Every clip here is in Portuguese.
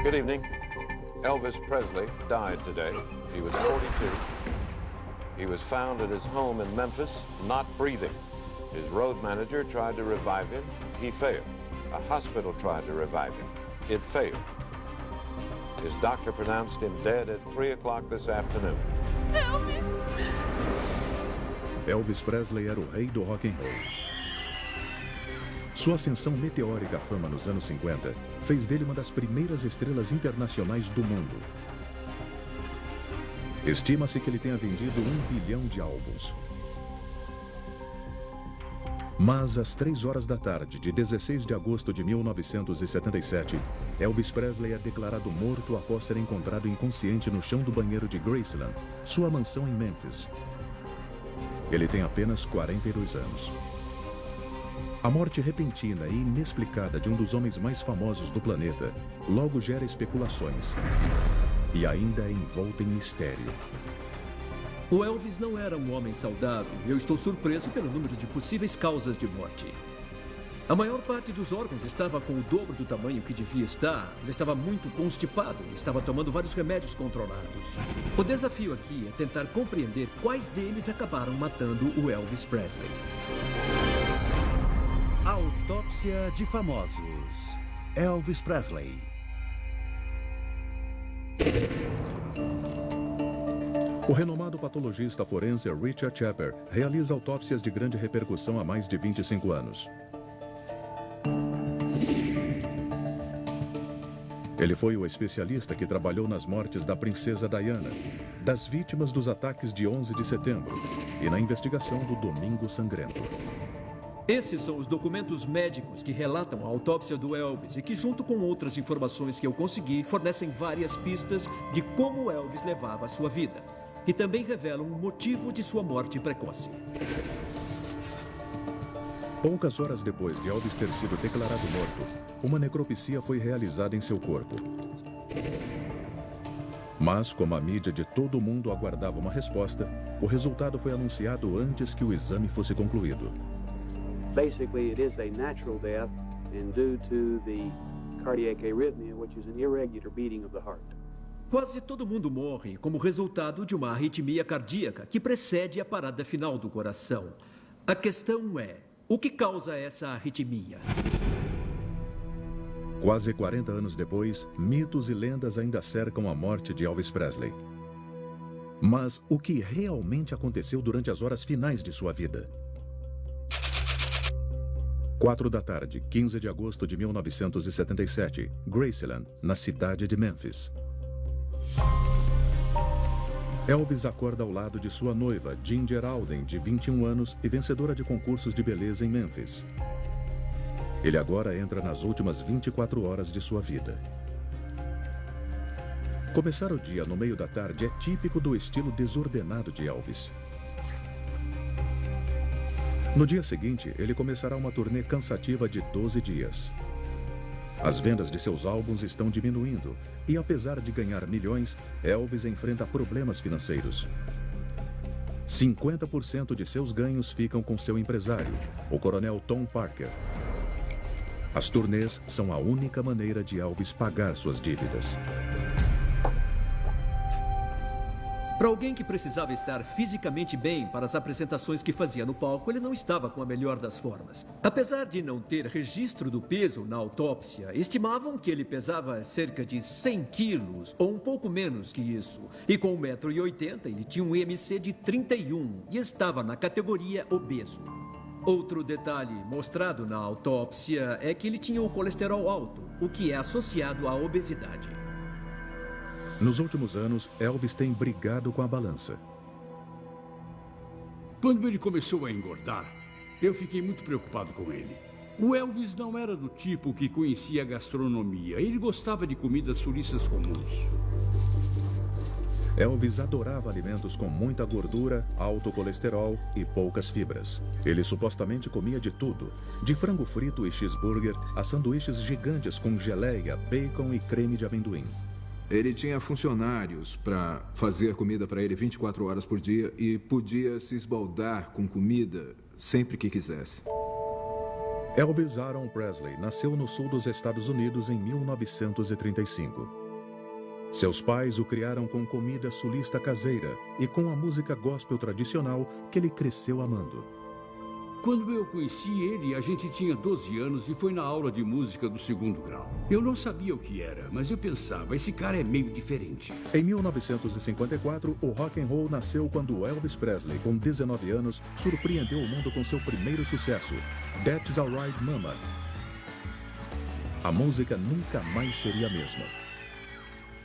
Good evening. Elvis Presley died today. He was 42. He was found at his home in Memphis, not breathing. His road manager tried to revive him. He failed. A hospital tried to revive him. It failed. His doctor pronounced him dead at 3 o'clock this afternoon. Elvis! Elvis Presley era o rei do rock and roll. Sua ascensão meteórica à fama nos anos 50 fez dele uma das primeiras estrelas internacionais do mundo. Estima-se que ele tenha vendido 1 bilhão de álbuns. Mas às 3 horas da tarde de 16 de agosto de 1977, Elvis Presley é declarado morto após ser encontrado inconsciente no chão do banheiro de Graceland, sua mansão em Memphis. Ele tem apenas 42 anos. A morte repentina e inexplicada de um dos homens mais famosos do planeta logo gera especulações e ainda é envolta em mistério. O Elvis não era um homem saudável. Eu estou surpreso pelo número de possíveis causas de morte. A maior parte dos órgãos estava com o dobro do tamanho que devia estar. Ele estava muito constipado e estava tomando vários remédios controlados. O desafio aqui é tentar compreender quais deles acabaram matando o Elvis Presley. Autópsia de famosos. Elvis Presley. O renomado patologista forense Richard Chapper realiza autópsias de grande repercussão há mais de 25 anos. Ele foi o especialista que trabalhou nas mortes da princesa Diana, das vítimas dos ataques de 11 de setembro e na investigação do Domingo Sangrento. Esses são os documentos médicos que relatam a autópsia do Elvis e que, junto com outras informações que eu consegui, fornecem várias pistas de como Elvis levava a sua vida. E também revelam o motivo de sua morte precoce. Poucas horas depois de Elvis ter sido declarado morto, uma necropsia foi realizada em seu corpo. Mas, como a mídia de todo o mundo aguardava uma resposta, o resultado foi anunciado antes que o exame fosse concluído. Basically, it is a natural death and due to the cardiac arrhythmia, which is an irregular beating of the heart. Quase todo mundo morre como resultado de uma arritmia cardíaca que precede a parada final do coração. A questão é, o que causa essa arritmia? Quase 40 anos depois, mitos e lendas ainda cercam a morte de Elvis Presley. Mas o que realmente aconteceu durante as horas finais de sua vida? 4 da tarde, 15 de agosto de 1977, Graceland, na cidade de Memphis. Elvis acorda ao lado de sua noiva, Ginger Alden, de 21 anos e vencedora de concursos de beleza em Memphis. Ele agora entra nas últimas 24 horas de sua vida. Começar o dia no meio da tarde é típico do estilo desordenado de Elvis. No dia seguinte, ele começará uma turnê cansativa de 12 dias. As vendas de seus álbuns estão diminuindo e, apesar de ganhar milhões, Elvis enfrenta problemas financeiros. 50% de seus ganhos ficam com seu empresário, o coronel Tom Parker. As turnês são a única maneira de Elvis pagar suas dívidas. Para alguém que precisava estar fisicamente bem para as apresentações que fazia no palco, ele não estava com a melhor das formas. Apesar de não ter registro do peso na autópsia, estimavam que ele pesava cerca de 100 quilos, ou um pouco menos que isso. E com 1,80 m, ele tinha um IMC de 31 e estava na categoria obeso. Outro detalhe mostrado na autópsia é que ele tinha o colesterol alto, o que é associado à obesidade. Nos últimos anos, Elvis tem brigado com a balança. Quando ele começou a engordar, eu fiquei muito preocupado com ele. O Elvis não era do tipo que conhecia a gastronomia. Ele gostava de comidas suíças comuns. Elvis adorava alimentos com muita gordura, alto colesterol e poucas fibras. Ele supostamente comia de tudo, de frango frito e cheeseburger a sanduíches gigantes com geleia, bacon e creme de amendoim. Ele tinha funcionários para fazer comida para ele 24 horas por dia e podia se esbaldar com comida sempre que quisesse. Elvis Aaron Presley nasceu no sul dos Estados Unidos em 1935. Seus pais o criaram com comida sulista caseira e com a música gospel tradicional que ele cresceu amando. Quando eu conheci ele, a gente tinha 12 anos e foi na aula de música do 2º grau. Eu não sabia o que era, mas eu pensava, esse cara é meio diferente. Em 1954, o rock and roll nasceu quando Elvis Presley, com 19 anos, surpreendeu o mundo com seu primeiro sucesso, That's Alright Mama. A música nunca mais seria a mesma.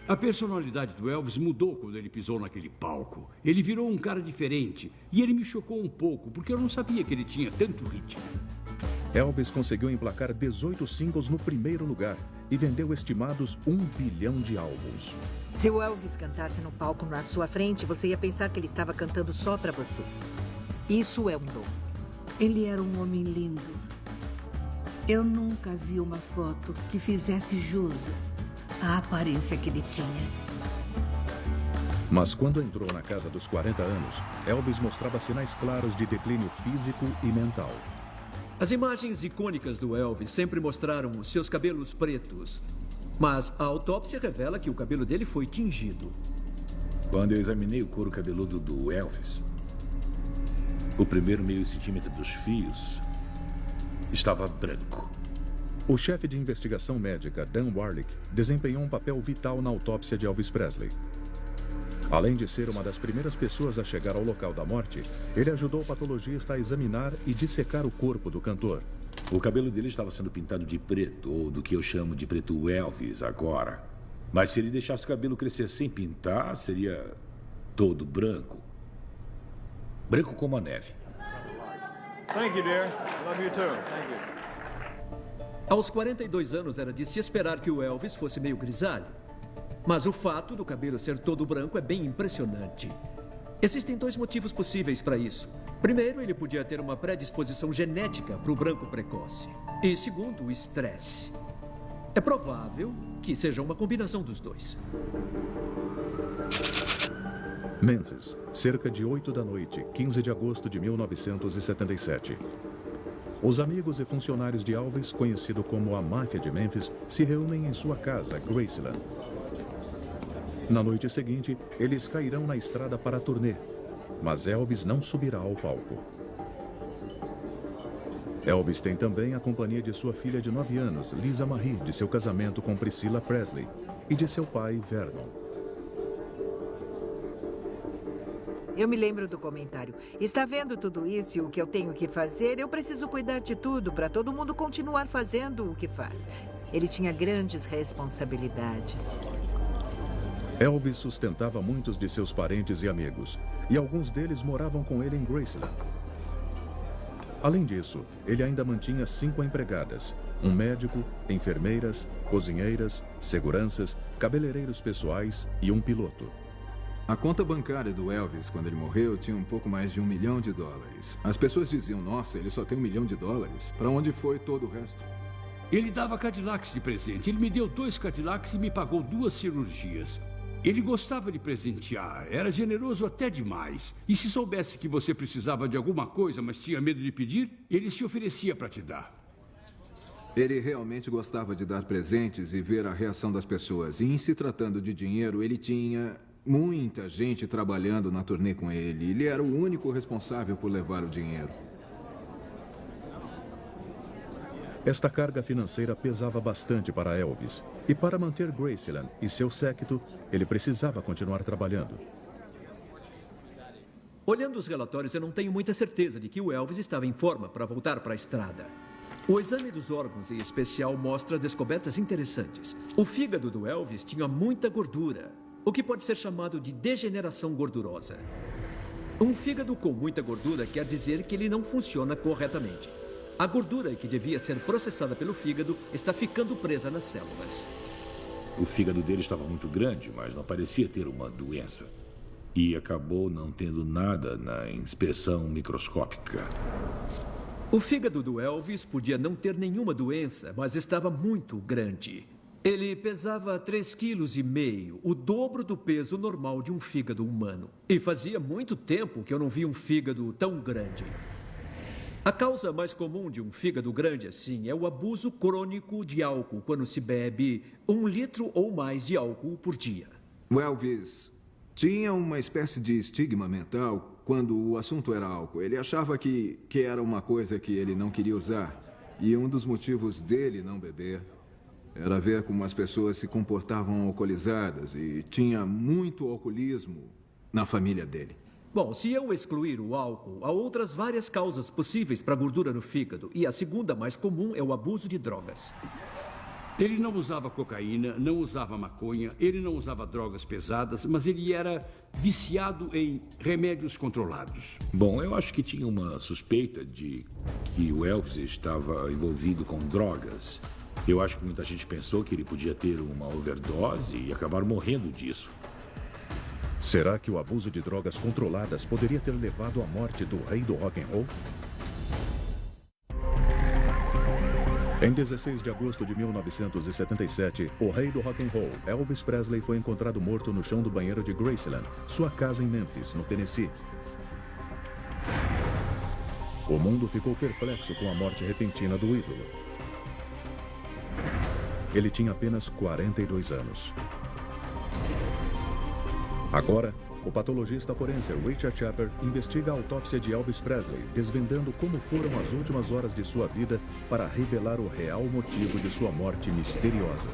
A personalidade do Elvis mudou quando ele pisou naquele palco. Ele virou um cara diferente e ele me chocou um pouco, porque eu não sabia que ele tinha tanto ritmo. Elvis conseguiu emplacar 18 singles no primeiro lugar e vendeu estimados 1 bilhão de álbuns. Se o Elvis cantasse no palco na sua frente, você ia pensar que ele estava cantando só para você. Isso é um dom. Ele era um homem lindo. Eu nunca vi uma foto que fizesse jus à aparência que ele tinha. Mas quando entrou na casa dos 40 anos, Elvis mostrava sinais claros de declínio físico e mental. As imagens icônicas do Elvis sempre mostraram seus cabelos pretos. Mas a autópsia revela que o cabelo dele foi tingido. Quando eu examinei o couro cabeludo do Elvis, o primeiro meio centímetro dos fios estava branco. O chefe de investigação médica, Dan Warlick, desempenhou um papel vital na autópsia de Elvis Presley. Além de ser uma das primeiras pessoas a chegar ao local da morte, ele ajudou o patologista a examinar e dissecar o corpo do cantor. O cabelo dele estava sendo pintado de preto, ou do que eu chamo de preto Elvis agora. Mas se ele deixasse o cabelo crescer sem pintar, seria todo branco. Branco como a neve. Thank you, dear. Love you too. Thank you. Aos 42 anos era de se esperar que o Elvis fosse meio grisalho. Mas o fato do cabelo ser todo branco é bem impressionante. Existem 2 motivos possíveis para isso. Primeiro, ele podia ter uma predisposição genética para o branco precoce. E segundo, o estresse. É provável que seja uma combinação dos 2. Memphis, cerca de 8 da noite, 15 de agosto de 1977. Os amigos e funcionários de Elvis, conhecido como a Máfia de Memphis, se reúnem em sua casa, Graceland. Na noite seguinte, eles cairão na estrada para a turnê, mas Elvis não subirá ao palco. Elvis tem também a companhia de sua filha de 9 anos, Lisa Marie, de seu casamento com Priscilla Presley, e de seu pai, Vernon. Eu me lembro do comentário. Está vendo tudo isso e o que eu tenho que fazer? Eu preciso cuidar de tudo para todo mundo continuar fazendo o que faz. Ele tinha grandes responsabilidades. Elvis sustentava muitos de seus parentes e amigos, e alguns deles moravam com ele em Graceland. Além disso, ele ainda mantinha 5 empregadas, um médico, enfermeiras, cozinheiras, seguranças, cabeleireiros pessoais e um piloto. A conta bancária do Elvis, quando ele morreu, tinha um pouco mais de $1 milhão. As pessoas diziam, nossa, ele só tem $1 milhão. Para onde foi todo o resto? Ele dava Cadillacs de presente. Ele me deu 2 Cadillacs e me pagou 2 cirurgias. Ele gostava de presentear, era generoso até demais. E se soubesse que você precisava de alguma coisa, mas tinha medo de pedir, ele se oferecia para te dar. Ele realmente gostava de dar presentes e ver a reação das pessoas. E em se tratando de dinheiro, ele tinha muita gente trabalhando na turnê com ele. Ele era o único responsável por levar o dinheiro. Esta carga financeira pesava bastante para Elvis. E para manter Graceland e seu séquito, ele precisava continuar trabalhando. Olhando os relatórios, eu não tenho muita certeza de que o Elvis estava em forma para voltar para a estrada. O exame dos órgãos, em especial, mostra descobertas interessantes. O fígado do Elvis tinha muita gordura, o que pode ser chamado de degeneração gordurosa. Um fígado com muita gordura quer dizer que ele não funciona corretamente. A gordura que devia ser processada pelo fígado está ficando presa nas células. O fígado dele estava muito grande, mas não parecia ter uma doença. E acabou não tendo nada na inspeção microscópica. O fígado do Elvis podia não ter nenhuma doença, mas estava muito grande. Ele pesava 3,5 kg, o dobro do peso normal de um fígado humano. E fazia muito tempo que eu não vi um fígado tão grande. A causa mais comum de um fígado grande assim é o abuso crônico de álcool, quando se bebe 1 litro ou mais de álcool por dia. O Elvis tinha uma espécie de estigma mental quando o assunto era álcool. Ele achava que era uma coisa que ele não queria usar. E um dos motivos dele não beber era ver como as pessoas se comportavam alcoolizadas, e tinha muito alcoolismo na família dele. Bom, se eu excluir o álcool, há outras várias causas possíveis para gordura no fígado. E a segunda mais comum é o abuso de drogas. Ele não usava cocaína, não usava maconha, ele não usava drogas pesadas, mas ele era viciado em remédios controlados. Bom, eu acho que tinha uma suspeita de que o Elvis estava envolvido com drogas. Eu acho que muita gente pensou que ele podia ter uma overdose e acabar morrendo disso. Será que o abuso de drogas controladas poderia ter levado à morte do rei do rock and roll? Em 16 de agosto de 1977, o rei do rock and roll, Elvis Presley, foi encontrado morto no chão do banheiro de Graceland, sua casa em Memphis, no Tennessee. O mundo ficou perplexo com a morte repentina do ídolo. Ele tinha apenas 42 anos. Agora, o patologista forense Richard Chapper investiga a autópsia de Elvis Presley, desvendando como foram as últimas horas de sua vida para revelar o real motivo de sua morte misteriosa.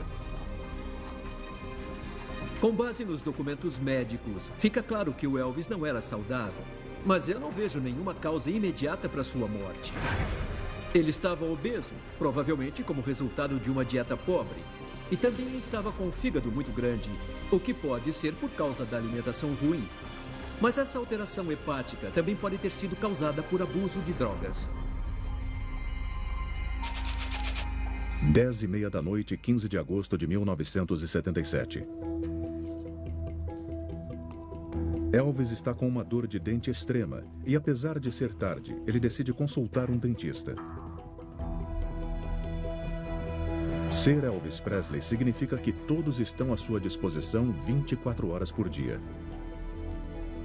Com base nos documentos médicos, fica claro que o Elvis não era saudável, mas eu não vejo nenhuma causa imediata para sua morte. Ele estava obeso, provavelmente como resultado de uma dieta pobre. E também estava com o fígado muito grande, o que pode ser por causa da alimentação ruim. Mas essa alteração hepática também pode ter sido causada por abuso de drogas. 10h30 da noite, 15 de agosto de 1977. Elvis está com uma dor de dente extrema e, apesar de ser tarde, ele decide consultar um dentista. Ser Elvis Presley significa que todos estão à sua disposição 24 horas por dia.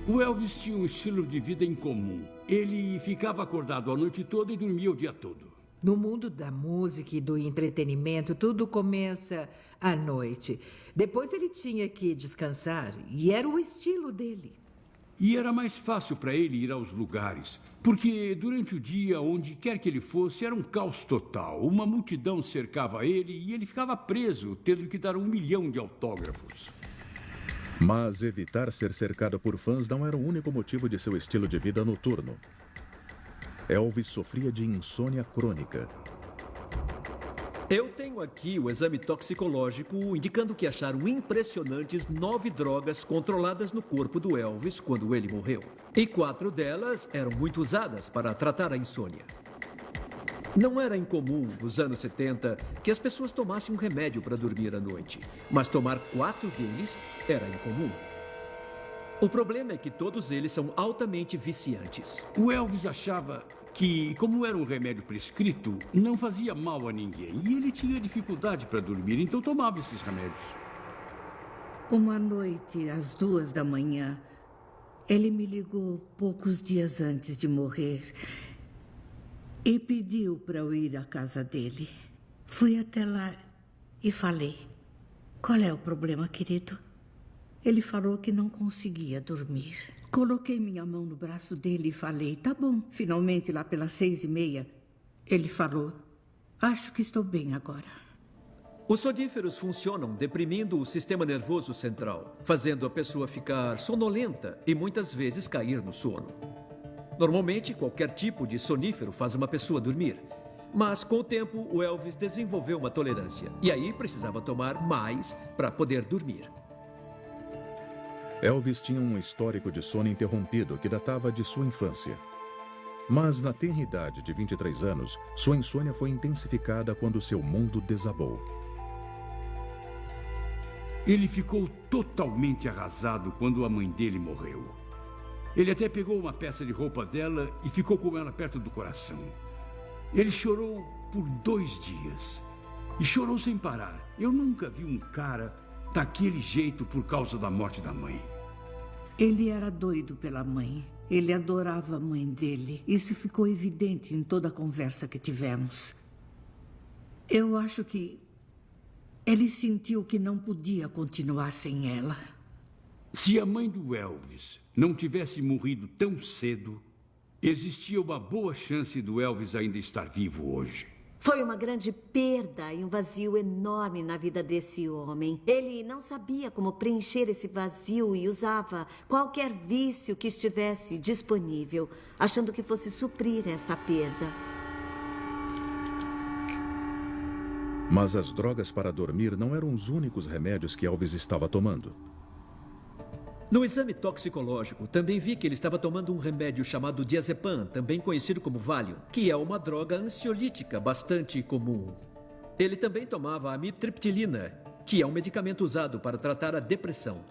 O Elvis tinha um estilo de vida incomum. Ele ficava acordado a noite toda e dormia o dia todo. No mundo da música e do entretenimento, tudo começa à noite. Depois ele tinha que descansar e era o estilo dele. E era mais fácil para ele ir aos lugares, porque durante o dia, onde quer que ele fosse, era um caos total. Uma multidão cercava ele e ele ficava preso, tendo que dar 1 milhão de autógrafos. Mas evitar ser cercado por fãs não era o único motivo de seu estilo de vida noturno. Elvis sofria de insônia crônica. Eu tenho aqui o exame toxicológico indicando que acharam impressionantes 9 drogas controladas no corpo do Elvis quando ele morreu. E 4 delas eram muito usadas para tratar a insônia. Não era incomum, nos anos 70, que as pessoas tomassem um remédio para dormir à noite. Mas tomar 4 deles era incomum. O problema é que todos eles são altamente viciantes. O Elvis achava que, como era um remédio prescrito, não fazia mal a ninguém. E ele tinha dificuldade para dormir, então tomava esses remédios. Uma noite, às 2 da manhã, ele me ligou poucos dias antes de morrer e pediu para eu ir à casa dele. Fui até lá e falei: "Qual é o problema, querido?" Ele falou que não conseguia dormir. Coloquei minha mão no braço dele e falei: "Tá bom." Finalmente, lá pelas 6h30, ele falou: "Acho que estou bem agora." Os soníferos funcionam deprimindo o sistema nervoso central, fazendo a pessoa ficar sonolenta e muitas vezes cair no sono. Normalmente, qualquer tipo de sonífero faz uma pessoa dormir. Mas, com o tempo, o Elvis desenvolveu uma tolerância. E aí precisava tomar mais para poder dormir. Elvis tinha um histórico de sono interrompido que datava de sua infância. Mas na tenra idade de 23 anos, sua insônia foi intensificada quando seu mundo desabou. Ele ficou totalmente arrasado quando a mãe dele morreu. Ele até pegou uma peça de roupa dela e ficou com ela perto do coração. Ele chorou por 2 dias. E chorou sem parar. Eu nunca vi um cara daquele jeito por causa da morte da mãe. Ele era doido pela mãe. Ele adorava a mãe dele. Isso ficou evidente em toda a conversa que tivemos. Eu acho que ele sentiu que não podia continuar sem ela. Se a mãe do Elvis não tivesse morrido tão cedo, existia uma boa chance do Elvis ainda estar vivo hoje. Foi uma grande perda e um vazio enorme na vida desse homem. Ele não sabia como preencher esse vazio e usava qualquer vício que estivesse disponível, achando que fosse suprir essa perda. Mas as drogas para dormir não eram os únicos remédios que Elvis estava tomando. No exame toxicológico, também vi que ele estava tomando um remédio chamado diazepam, também conhecido como Valium, que é uma droga ansiolítica bastante comum. Ele também tomava amitriptilina, que é um medicamento usado para tratar a depressão.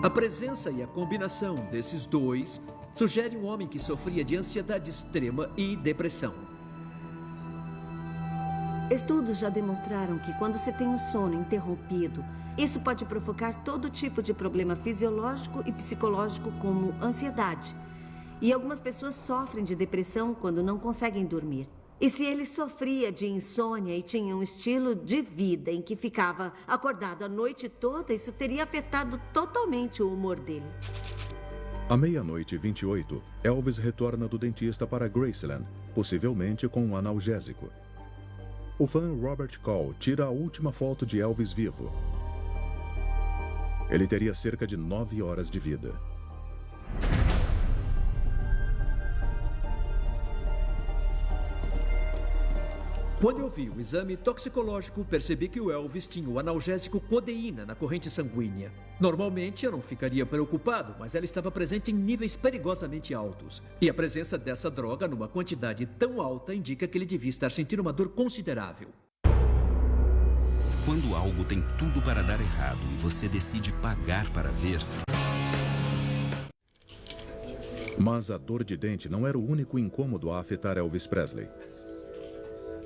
A presença e a combinação desses dois sugere um homem que sofria de ansiedade extrema e depressão. Estudos já demonstraram que quando se tem um sono interrompido, isso pode provocar todo tipo de problema fisiológico e psicológico, como ansiedade. E algumas pessoas sofrem de depressão quando não conseguem dormir. E se ele sofria de insônia e tinha um estilo de vida em que ficava acordado a noite toda, isso teria afetado totalmente o humor dele. À 00:28, Elvis retorna do dentista para Graceland, possivelmente com um analgésico. O fã Robert Call tira a última foto de Elvis vivo. Ele teria cerca de 9 horas de vida. Quando eu vi o exame toxicológico, percebi que o Elvis tinha o analgésico codeína na corrente sanguínea. Normalmente eu não ficaria preocupado, mas ela estava presente em níveis perigosamente altos. E a presença dessa droga numa quantidade tão alta indica que ele devia estar sentindo uma dor considerável. Quando algo tem tudo para dar errado e você decide pagar para ver... Mas a dor de dente não era o único incômodo a afetar Elvis Presley.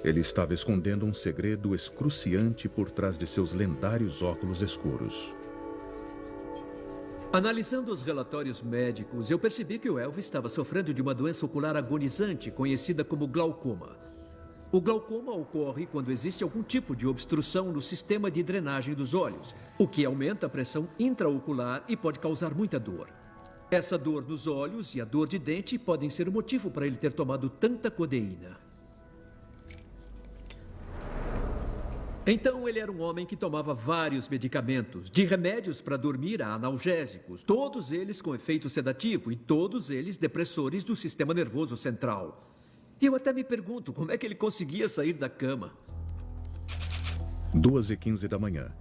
Ele estava escondendo um segredo excruciante por trás de seus lendários óculos escuros. Analisando os relatórios médicos, eu percebi que o Elvis estava sofrendo de uma doença ocular agonizante, conhecida como glaucoma. O glaucoma ocorre quando existe algum tipo de obstrução no sistema de drenagem dos olhos, o que aumenta a pressão intraocular e pode causar muita dor. Essa dor nos olhos e a dor de dente podem ser o motivo para ele ter tomado tanta codeína. Então ele era um homem que tomava vários medicamentos, de remédios para dormir a analgésicos, todos eles com efeito sedativo e todos eles depressores do sistema nervoso central. E eu até me pergunto como é que ele conseguia sair da cama. 2:15 da manhã.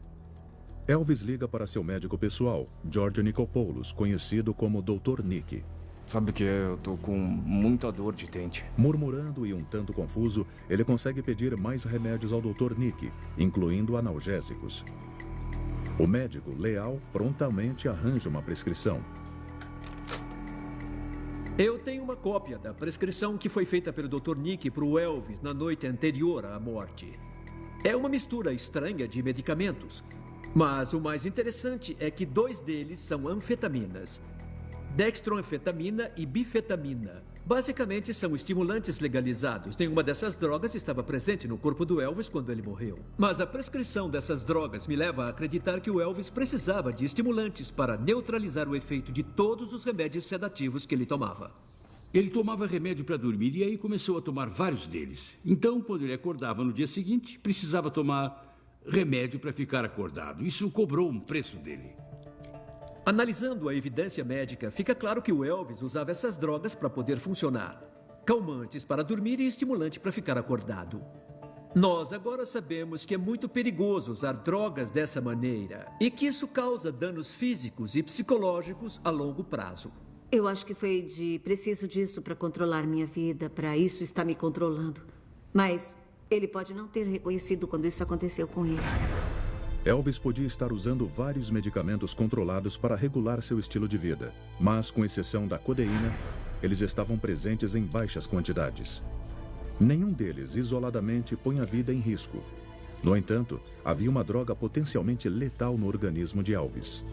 Elvis liga para seu médico pessoal, George Nikolopoulos, conhecido como Dr. Nick. Sabe que eu tô com muita dor de dente. Murmurando e um tanto confuso, ele consegue pedir mais remédios ao Dr. Nick, incluindo analgésicos. O médico, leal, prontamente arranja uma prescrição. Eu tenho uma cópia da prescrição que foi feita pelo Dr. Nick para o Elvis na noite anterior à morte. É uma mistura estranha de medicamentos, mas o mais interessante é que 2 deles são anfetaminas. Dextroanfetamina e bifetamina. Basicamente são estimulantes legalizados. Nenhuma dessas drogas estava presente no corpo do Elvis quando ele morreu. Mas a prescrição dessas drogas me leva a acreditar que o Elvis precisava de estimulantes para neutralizar o efeito de todos os remédios sedativos que ele tomava. Ele tomava remédio para dormir e aí começou a tomar vários deles. Então, quando ele acordava no dia seguinte, precisava tomar remédio para ficar acordado. Isso cobrou um preço dele. Analisando a evidência médica, fica claro que o Elvis usava essas drogas para poder funcionar. Calmantes para dormir e estimulante para ficar acordado. Nós agora sabemos que é muito perigoso usar drogas dessa maneira e que isso causa danos físicos e psicológicos a longo prazo. Eu acho que foi preciso disso para controlar minha vida, para isso estar me controlando. Mas ele pode não ter reconhecido quando isso aconteceu com ele. Elvis podia estar usando vários medicamentos controlados para regular seu estilo de vida, mas, com exceção da codeína, eles estavam presentes em baixas quantidades. Nenhum deles, isoladamente, põe a vida em risco. No entanto, havia uma droga potencialmente letal no organismo de Elvis.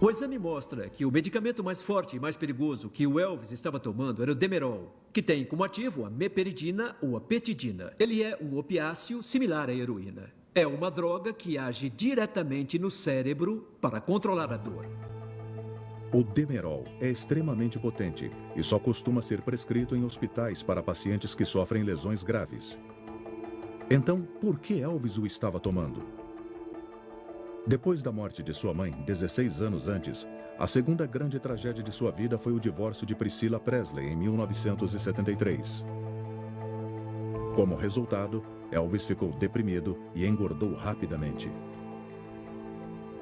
O exame mostra que o medicamento mais forte e mais perigoso que o Elvis estava tomando era o Demerol, que tem como ativo a meperidina ou a petidina. Ele é um opiáceo similar à heroína. É uma droga que age diretamente no cérebro para controlar a dor. O Demerol é extremamente potente e só costuma ser prescrito em hospitais para pacientes que sofrem lesões graves. Então, por que Elvis o estava tomando? Depois da morte de sua mãe, 16 anos antes, a segunda grande tragédia de sua vida foi o divórcio de Priscilla Presley em 1973. Como resultado, Elvis ficou deprimido e engordou rapidamente.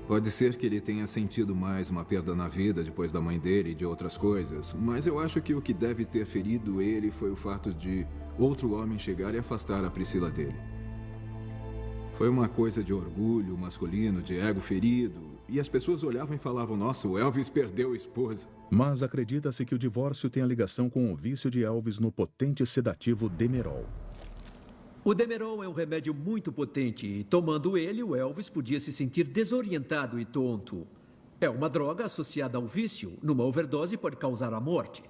Pode ser que ele tenha sentido mais uma perda na vida depois da mãe dele e de outras coisas, mas eu acho que o que deve ter ferido ele foi o fato de outro homem chegar e afastar a Priscilla dele. Foi uma coisa de orgulho masculino, de ego ferido, e as pessoas olhavam e falavam, nossa, o Elvis perdeu a esposa. Mas acredita-se que o divórcio tem a ligação com o vício de Elvis no potente sedativo Demerol. O Demerol é um remédio muito potente e, tomando ele, o Elvis podia se sentir desorientado e tonto. É uma droga associada ao vício. Numa overdose pode causar a morte.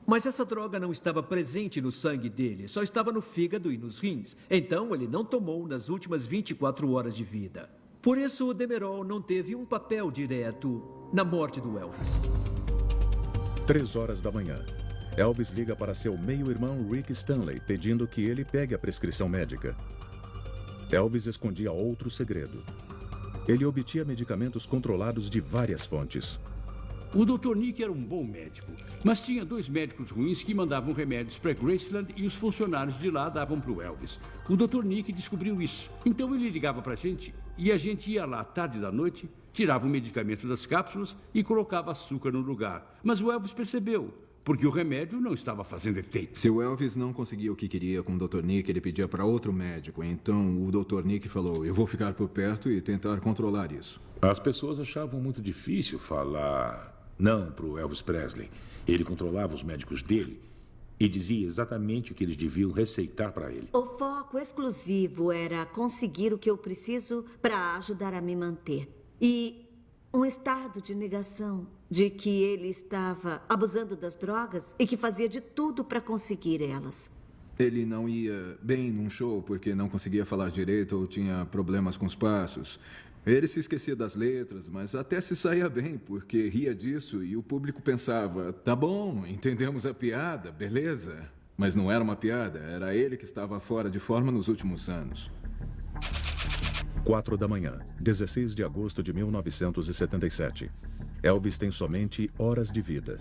Mas essa droga não estava presente no sangue dele, só estava no fígado e nos rins. Então, ele não tomou nas últimas 24 horas de vida. Por isso, o Demerol não teve um papel direto na morte do Elvis. 3 horas da manhã. Elvis liga para seu meio-irmão Rick Stanley, pedindo que ele pegue a prescrição médica. Elvis escondia outro segredo. Ele obtinha medicamentos controlados de várias fontes. O Dr. Nick era um bom médico, mas tinha 2 médicos ruins que mandavam remédios para Graceland e os funcionários de lá davam para o Elvis. O Dr. Nick descobriu isso. Então ele ligava para a gente e a gente ia lá à tarde da noite, tirava o medicamento das cápsulas e colocava açúcar no lugar. Mas o Elvis percebeu, porque o remédio não estava fazendo efeito. Se o Elvis não conseguia o que queria com o Dr. Nick, ele pedia para outro médico. Então o Dr. Nick falou, eu vou ficar por perto e tentar controlar isso. As pessoas achavam muito difícil falar não para o Elvis Presley. Ele controlava os médicos dele e dizia exatamente o que eles deviam receitar para ele. O foco exclusivo era conseguir o que eu preciso para ajudar a me manter. E um estado de negação de que ele estava abusando das drogas e que fazia de tudo para conseguir elas. Ele não ia bem num show porque não conseguia falar direito ou tinha problemas com os passos. Ele se esquecia das letras, mas até se saía bem, porque ria disso e o público pensava, tá bom, entendemos a piada, beleza. Mas não era uma piada, era ele que estava fora de forma nos últimos anos. 4 da manhã, 16 de agosto de 1977. Elvis tem somente horas de vida.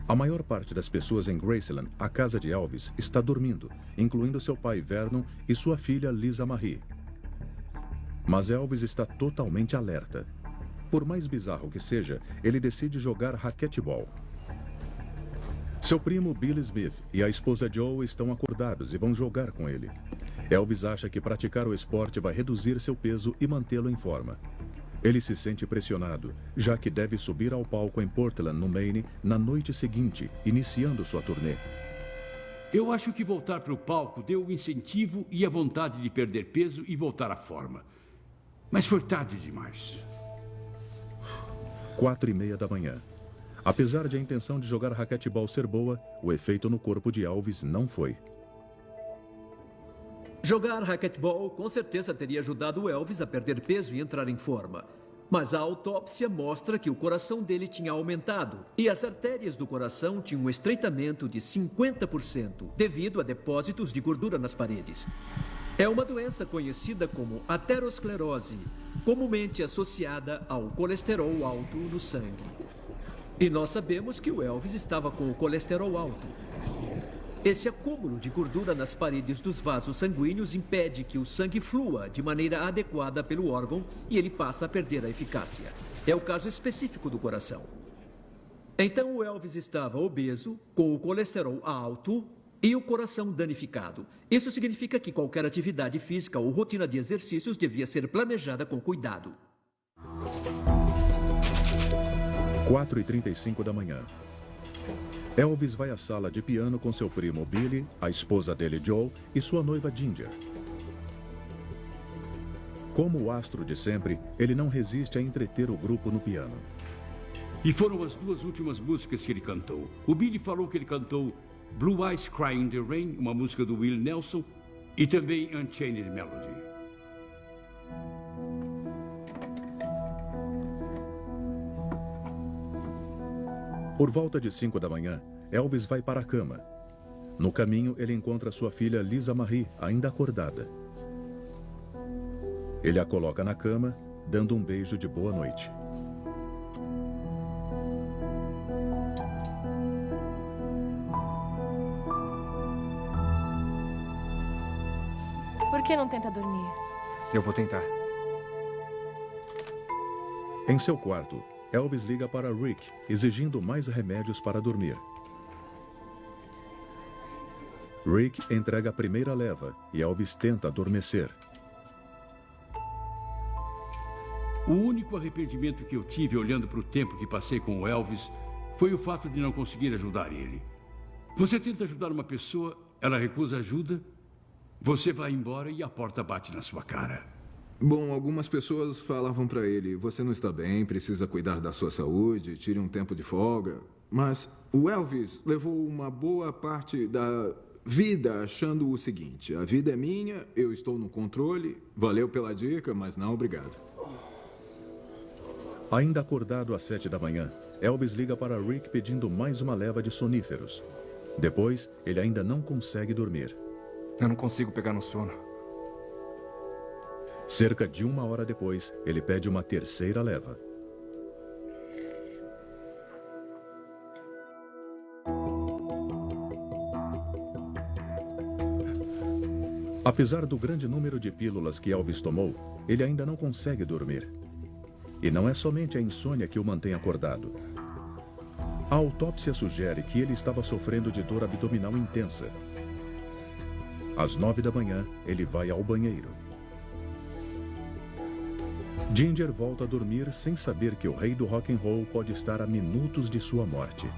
A maior parte das pessoas em Graceland, a casa de Elvis, está dormindo, incluindo seu pai Vernon e sua filha Lisa Marie. Mas Elvis está totalmente alerta. Por mais bizarro que seja, ele decide jogar raquetebol. Seu primo Billy Smith e a esposa Joe estão acordados e vão jogar com ele. Elvis acha que praticar o esporte vai reduzir seu peso e mantê-lo em forma. Ele se sente pressionado, já que deve subir ao palco em Portland, no Maine, na noite seguinte, iniciando sua turnê. Eu acho que voltar para o palco deu o incentivo e a vontade de perder peso e voltar à forma. Mas foi tarde demais. 4:30 da manhã. Apesar de a intenção de jogar raquetebol ser boa, o efeito no corpo de Elvis não foi. Jogar raquetebol com certeza teria ajudado o Elvis a perder peso e entrar em forma. Mas a autópsia mostra que o coração dele tinha aumentado e as artérias do coração tinham um estreitamento de 50% devido a depósitos de gordura nas paredes. É uma doença conhecida como aterosclerose, comumente associada ao colesterol alto no sangue. E nós sabemos que o Elvis estava com o colesterol alto. Esse acúmulo de gordura nas paredes dos vasos sanguíneos impede que o sangue flua de maneira adequada pelo órgão e ele passa a perder a eficácia. É o caso específico do coração. Então o Elvis estava obeso, com o colesterol alto e o coração danificado. Isso significa que qualquer atividade física ou rotina de exercícios devia ser planejada com cuidado. 4:35 da manhã. Elvis vai à sala de piano com seu primo Billy, a esposa dele Joe e sua noiva Ginger. Como o astro de sempre, ele não resiste a entreter o grupo no piano. E foram as duas últimas músicas que ele cantou. O Billy falou que ele cantou Blue Eyes Crying in the Rain, uma música do Willie Nelson, e também Unchained Melody. Por volta de 5 da manhã, Elvis vai para a cama. No caminho, ele encontra sua filha Lisa Marie, ainda acordada. Ele a coloca na cama, dando um beijo de boa noite. Por que não tenta dormir? Eu vou tentar. Em seu quarto, Elvis liga para Rick, exigindo mais remédios para dormir. Rick entrega a primeira leva e Elvis tenta adormecer. O único arrependimento que eu tive olhando para o tempo que passei com o Elvis foi o fato de não conseguir ajudar ele. Você tenta ajudar uma pessoa, ela recusa ajuda, você vai embora e a porta bate na sua cara. Bom, algumas pessoas falavam para ele: você não está bem, precisa cuidar da sua saúde, tire um tempo de folga. Mas o Elvis levou uma boa parte da vida achando o seguinte: a vida é minha, eu estou no controle, valeu pela dica, mas não obrigado. Ainda acordado às 7 da manhã, Elvis liga para Rick pedindo mais uma leva de soníferos. Depois, ele ainda não consegue dormir. Eu não consigo pegar no sono. Cerca de 1 hora depois, ele pede uma terceira leva. Apesar do grande número de pílulas que Elvis tomou, ele ainda não consegue dormir. E não é somente a insônia que o mantém acordado. A autópsia sugere que ele estava sofrendo de dor abdominal intensa. Às 9 da manhã, ele vai ao banheiro. Ginger volta a dormir sem saber que o rei do rock and roll pode estar a minutos de sua morte.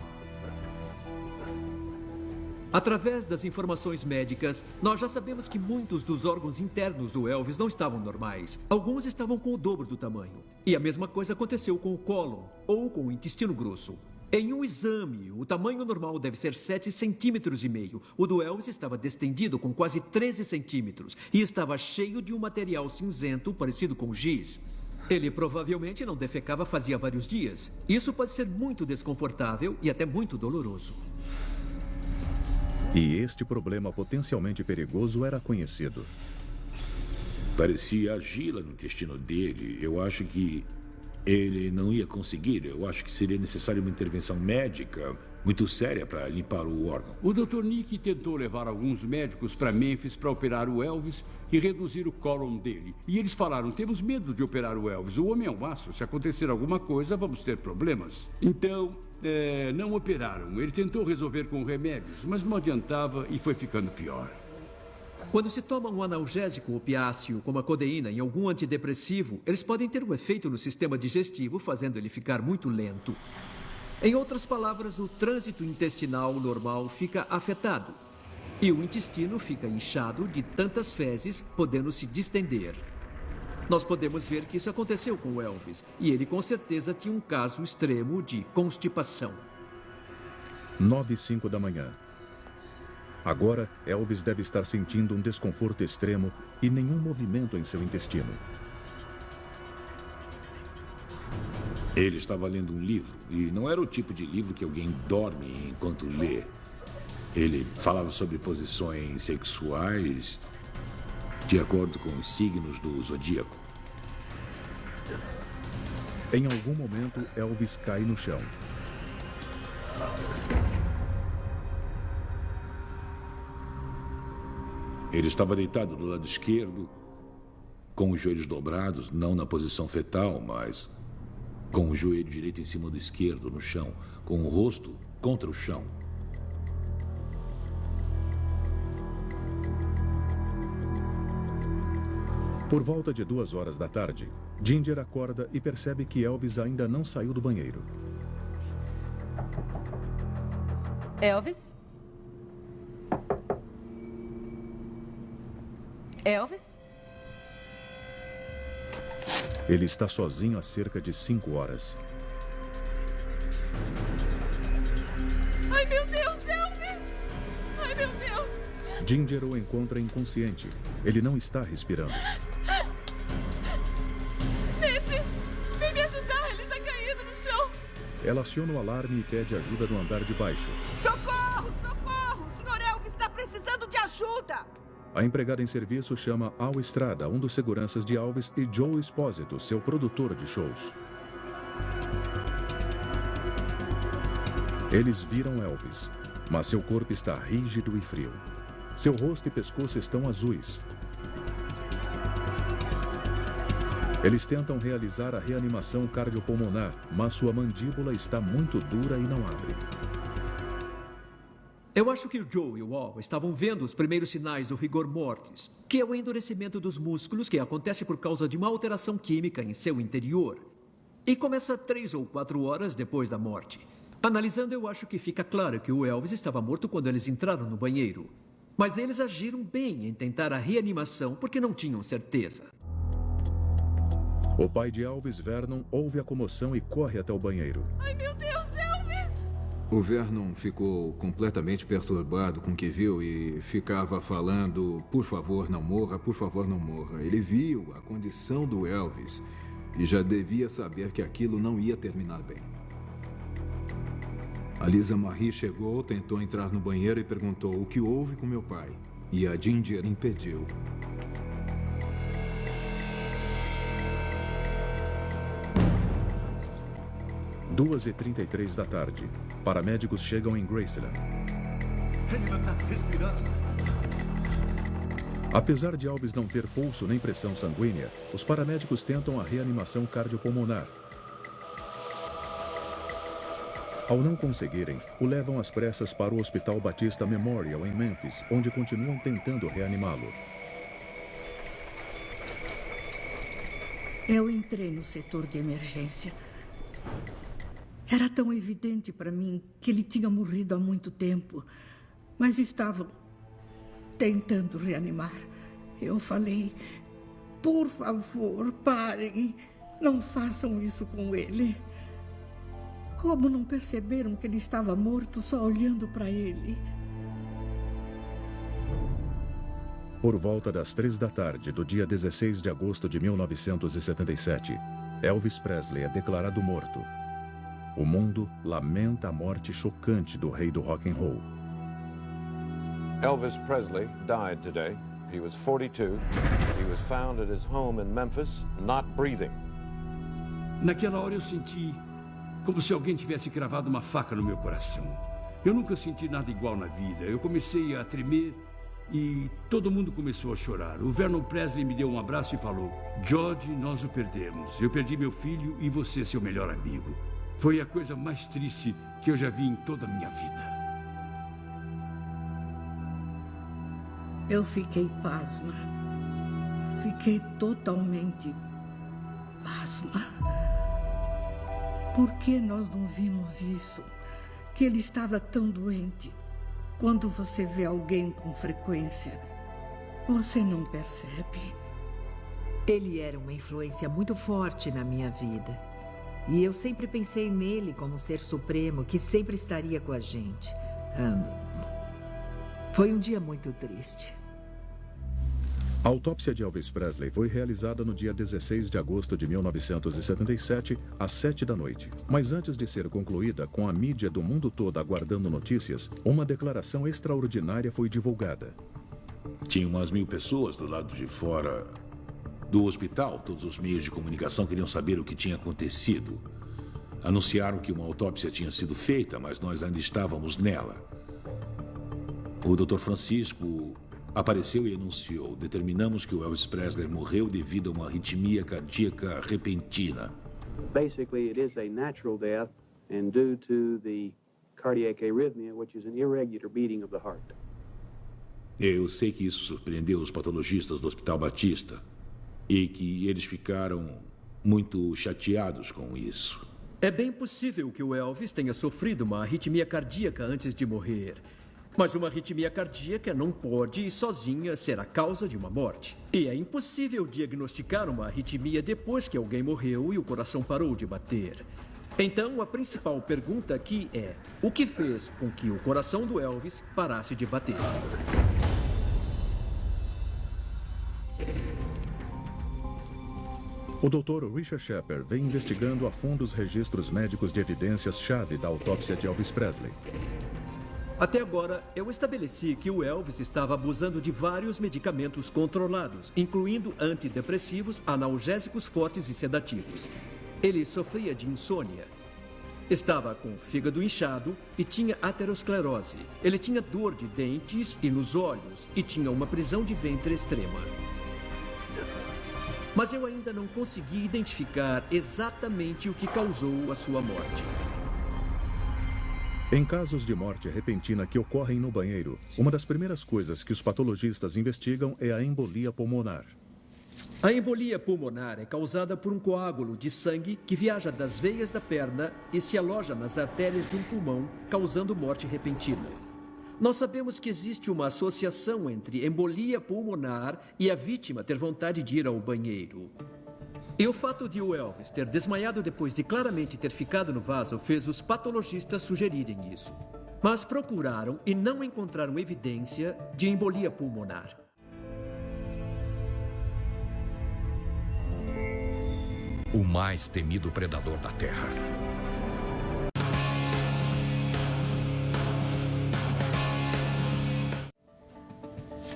Através das informações médicas, nós já sabemos que muitos dos órgãos internos do Elvis não estavam normais. Alguns estavam com o dobro do tamanho. E a mesma coisa aconteceu com o cólon, ou com o intestino grosso. Em um exame, o tamanho normal deve ser 7,5 centímetros. O do Elvis estava distendido com quase 13 centímetros e estava cheio de um material cinzento parecido com giz. Ele provavelmente não defecava fazia vários dias. Isso pode ser muito desconfortável e até muito doloroso. E este problema potencialmente perigoso era conhecido. Parecia argila no intestino dele. Eu acho que ele não ia conseguir. Eu acho que seria necessária uma intervenção médica muito séria para limpar o órgão. O Dr. Nick tentou levar alguns médicos para Memphis para operar o Elvis e reduzir o cólon dele. E eles falaram: temos medo de operar o Elvis. O homem é um astro. Se acontecer alguma coisa, vamos ter problemas. Então, não operaram. Ele tentou resolver com remédios, mas não adiantava e foi ficando pior. Quando se toma um analgésico opiáceo, como a codeína, em algum antidepressivo, eles podem ter um efeito no sistema digestivo, fazendo ele ficar muito lento. Em outras palavras, o trânsito intestinal normal fica afetado. E o intestino fica inchado de tantas fezes, podendo se distender. Nós podemos ver que isso aconteceu com o Elvis, e ele com certeza tinha um caso extremo de constipação. 9h05 da manhã. Agora, Elvis deve estar sentindo um desconforto extremo e nenhum movimento em seu intestino. Ele estava lendo um livro, e não era o tipo de livro que alguém dorme enquanto lê. Ele falava sobre posições sexuais de acordo com os signos do zodíaco. Em algum momento, Elvis cai no chão. Ele estava deitado do lado esquerdo, com os joelhos dobrados, não na posição fetal, mas com o joelho direito em cima do esquerdo, no chão, com o rosto contra o chão. Por volta de 2 horas da tarde, Ginger acorda e percebe que Elvis ainda não saiu do banheiro. Elvis? Elvis? Ele está sozinho há cerca de 5 horas. Ai, meu Deus, Elvis! Ai, meu Deus! Ginger o encontra inconsciente. Ele não está respirando. Nancy, vem me ajudar, ele está caído no chão. Ela aciona o alarme e pede ajuda no andar de baixo. Socorro! Socorro! O Sr. Elvis está precisando de ajuda! A empregada em serviço chama Al Estrada, um dos seguranças de Elvis, e Joe Esposito, seu produtor de shows. Eles viram Elvis, mas seu corpo está rígido e frio. Seu rosto e pescoço estão azuis. Eles tentam realizar a reanimação cardiopulmonar, mas sua mandíbula está muito dura e não abre. Eu acho que o Joe e o Al estavam vendo os primeiros sinais do rigor mortis, que é o endurecimento dos músculos que acontece por causa de uma alteração química em seu interior. E começa 3 ou 4 horas depois da morte. Analisando, eu acho que fica claro que o Elvis estava morto quando eles entraram no banheiro. Mas eles agiram bem em tentar a reanimação porque não tinham certeza. O pai de Elvis, Vernon, ouve a comoção e corre até o banheiro. Ai, meu Deus, Elvis! O Vernon ficou completamente perturbado com o que viu e ficava falando: por favor, não morra, por favor, não morra. Ele viu a condição do Elvis e já devia saber que aquilo não ia terminar bem. A Lisa Marie chegou, tentou entrar no banheiro e perguntou o que houve com meu pai. E a Ginger impediu. Às 2h33 da tarde, paramédicos chegam em Graceland. Ele não está respirando. Apesar de Elvis não ter pulso nem pressão sanguínea, os paramédicos tentam a reanimação cardiopulmonar. Ao não conseguirem, o levam às pressas para o Hospital Batista Memorial, em Memphis, onde continuam tentando reanimá-lo. Eu entrei no setor de emergência. Era tão evidente para mim que ele tinha morrido há muito tempo, mas estavam tentando reanimar. Eu falei: por favor, parem, não façam isso com ele. Como não perceberam que ele estava morto só olhando para ele? Por volta das 3 da tarde do dia 16 de agosto de 1977, Elvis Presley é declarado morto. O mundo lamenta a morte chocante do rei do rock and roll. Elvis Presley died today. He was 42. He was found at his home in Memphis, not breathing. Naquela hora eu senti como se alguém tivesse cravado uma faca no meu coração. Eu nunca senti nada igual na vida. Eu comecei a tremer e todo mundo começou a chorar. O Vernon Presley me deu um abraço e falou: George, nós o perdemos. Eu perdi meu filho e você, seu melhor amigo. Foi a coisa mais triste que eu já vi em toda a minha vida. Eu fiquei pasma. Fiquei totalmente pasma. Por que nós não vimos isso? Que ele estava tão doente. Quando você vê alguém com frequência, você não percebe. Ele era uma influência muito forte na minha vida. E eu sempre pensei nele como um ser supremo que sempre estaria com a gente. Foi um dia muito triste. A autópsia de Elvis Presley foi realizada no dia 16 de agosto de 1977, às 7 da noite. Mas antes de ser concluída, com a mídia do mundo todo aguardando notícias, uma declaração extraordinária foi divulgada. Tinha umas 1000 pessoas do lado de fora do hospital. Todos os meios de comunicação queriam saber o que tinha acontecido. Anunciaram que uma autópsia tinha sido feita, mas nós ainda estávamos nela. O Dr. Francisco apareceu e anunciou: determinamos que o Elvis Presley morreu devido a uma arritmia cardíaca repentina. Basically, it is a natural death and due to the cardiac arrhythmia, which is an irregular beating of the heart. Eu sei que isso surpreendeu os patologistas do Hospital Batista e que eles ficaram muito chateados com isso. É bem possível que o Elvis tenha sofrido uma arritmia cardíaca antes de morrer. Mas uma arritmia cardíaca não pode sozinha ser a causa de uma morte. E é impossível diagnosticar uma arritmia depois que alguém morreu e o coração parou de bater. Então, a principal pergunta aqui é: o que fez com que o coração do Elvis parasse de bater? O Dr. Richard Shepard vem investigando a fundo os registros médicos de evidências-chave da autópsia de Elvis Presley. Até agora, eu estabeleci que o Elvis estava abusando de vários medicamentos controlados, incluindo antidepressivos, analgésicos fortes e sedativos. Ele sofria de insônia. Estava com o fígado inchado e tinha aterosclerose. Ele tinha dor de dentes e nos olhos e tinha uma prisão de ventre extrema. Mas eu ainda não consegui identificar exatamente o que causou a sua morte. Em casos de morte repentina que ocorrem no banheiro, uma das primeiras coisas que os patologistas investigam é a embolia pulmonar. A embolia pulmonar é causada por um coágulo de sangue que viaja das veias da perna e se aloja nas artérias de um pulmão, causando morte repentina. Nós sabemos que existe uma associação entre embolia pulmonar e a vítima ter vontade de ir ao banheiro. E o fato de o Elvis ter desmaiado depois de claramente ter ficado no vaso fez os patologistas sugerirem isso. Mas procuraram e não encontraram evidência de embolia pulmonar. O mais temido predador da Terra.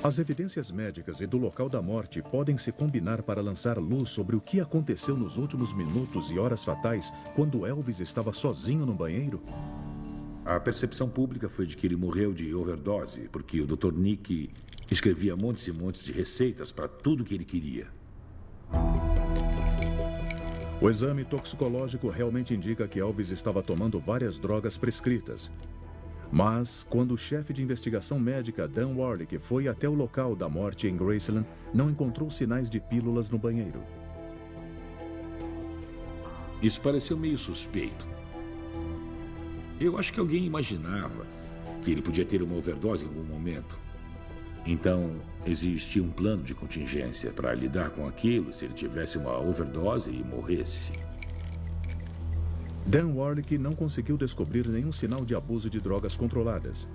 As evidências médicas e do local da morte podem se combinar para lançar luz sobre o que aconteceu nos últimos minutos e horas fatais quando Elvis estava sozinho no banheiro? A percepção pública foi de que ele morreu de overdose, porque o Dr. Nick escrevia montes e montes de receitas para tudo que ele queria. O exame toxicológico realmente indica que Elvis estava tomando várias drogas prescritas. Mas, quando o chefe de investigação médica Dan Warlick foi até o local da morte em Graceland, não encontrou sinais de pílulas no banheiro. Isso pareceu meio suspeito. Eu acho que alguém imaginava que ele podia ter uma overdose em algum momento. Então, existia um plano de contingência para lidar com aquilo se ele tivesse uma overdose e morresse. Dan Warlick não conseguiu descobrir nenhum sinal de abuso de drogas controladas.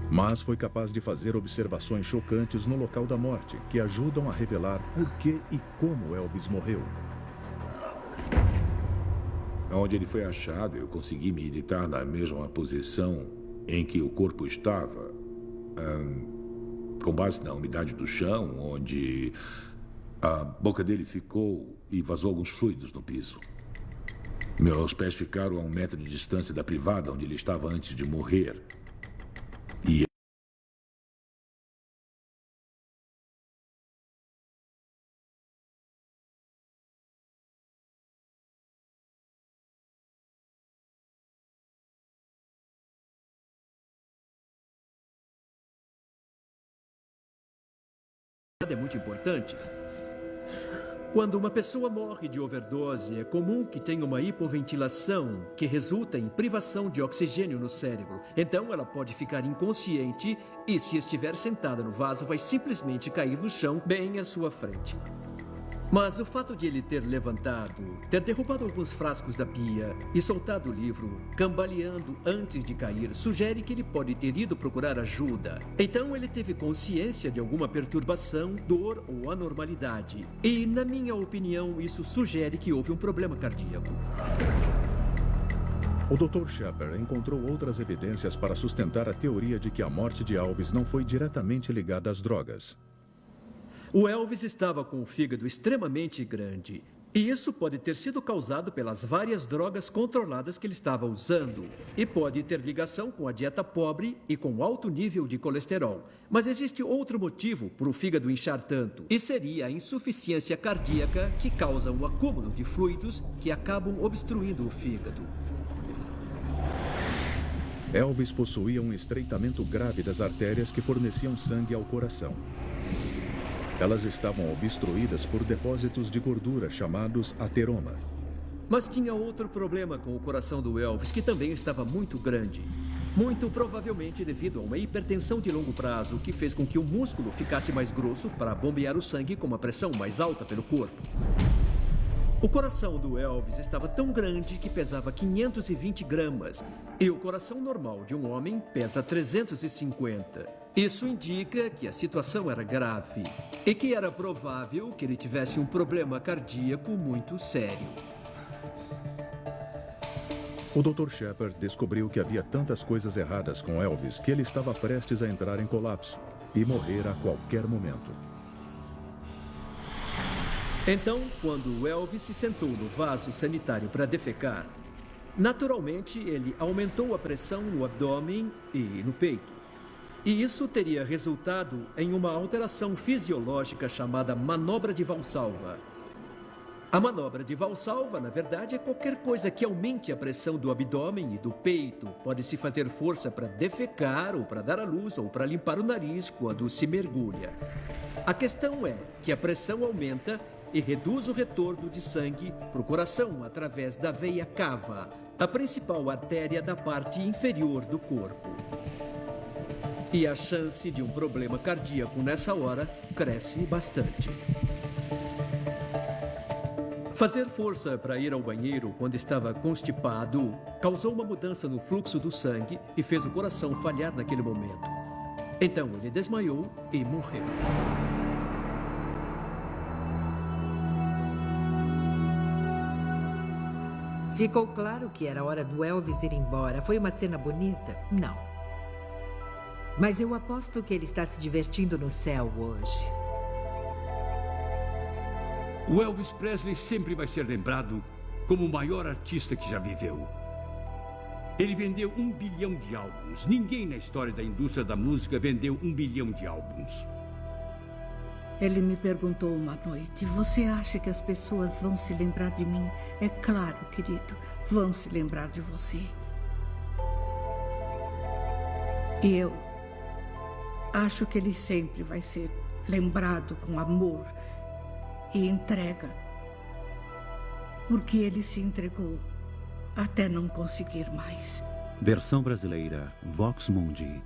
Mas foi capaz de fazer observações chocantes no local da morte, que ajudam a revelar por que e como Elvis morreu. Onde ele foi achado, eu consegui me deitar na mesma posição em que o corpo estava, com base na umidade do chão, onde a boca dele ficou e vazou alguns fluidos no piso. Meus pés ficaram a 1 metro de distância da privada onde ele estava antes de morrer. E é muito importante. Quando uma pessoa morre de overdose, é comum que tenha uma hipoventilação que resulta em privação de oxigênio no cérebro. Então ela pode ficar inconsciente e, se estiver sentada no vaso, vai simplesmente cair no chão bem à sua frente. Mas o fato de ele ter levantado, ter derrubado alguns frascos da pia e soltado o livro, cambaleando antes de cair, sugere que ele pode ter ido procurar ajuda. Então ele teve consciência de alguma perturbação, dor ou anormalidade. E, na minha opinião, isso sugere que houve um problema cardíaco. O Dr. Shepard encontrou outras evidências para sustentar a teoria de que a morte de Elvis não foi diretamente ligada às drogas. O Elvis estava com o fígado extremamente grande. E isso pode ter sido causado pelas várias drogas controladas que ele estava usando. E pode ter ligação com a dieta pobre e com alto nível de colesterol. Mas existe outro motivo para o fígado inchar tanto. E seria a insuficiência cardíaca que causa um acúmulo de fluidos que acabam obstruindo o fígado. Elvis possuía um estreitamento grave das artérias que forneciam sangue ao coração. Elas estavam obstruídas por depósitos de gordura chamados ateroma. Mas tinha outro problema com o coração do Elvis, que também estava muito grande. Muito provavelmente devido a uma hipertensão de longo prazo que fez com que o músculo ficasse mais grosso para bombear o sangue com uma pressão mais alta pelo corpo. O coração do Elvis estava tão grande que pesava 520 gramas e o coração normal de um homem pesa 350. Isso indica que a situação era grave e que era provável que ele tivesse um problema cardíaco muito sério. O Dr. Shepard descobriu que havia tantas coisas erradas com Elvis que ele estava prestes a entrar em colapso e morrer a qualquer momento. Então, quando Elvis se sentou no vaso sanitário para defecar, naturalmente ele aumentou a pressão no abdômen e no peito. E isso teria resultado em uma alteração fisiológica chamada manobra de Valsalva. A manobra de Valsalva, na verdade, é qualquer coisa que aumente a pressão do abdômen e do peito. Pode-se fazer força para defecar, ou para dar à luz, ou para limpar o nariz quando se mergulha. A questão é que a pressão aumenta e reduz o retorno de sangue para o coração através da veia cava, a principal artéria da parte inferior do corpo. E a chance de um problema cardíaco nessa hora cresce bastante. Fazer força para ir ao banheiro quando estava constipado causou uma mudança no fluxo do sangue e fez o coração falhar naquele momento. Então ele desmaiou e morreu. Ficou claro que era hora do Elvis ir embora. Foi uma cena bonita? Não. Mas eu aposto que ele está se divertindo no céu hoje. O Elvis Presley sempre vai ser lembrado como o maior artista que já viveu. Ele vendeu 1 bilhão de álbuns. Ninguém na história da indústria da música vendeu 1 bilhão de álbuns. Ele me perguntou uma noite: você acha que as pessoas vão se lembrar de mim? É claro, querido, vão se lembrar de você. E eu acho que ele sempre vai ser lembrado com amor e entrega, porque ele se entregou até não conseguir mais. Versão brasileira, Vox Mundi.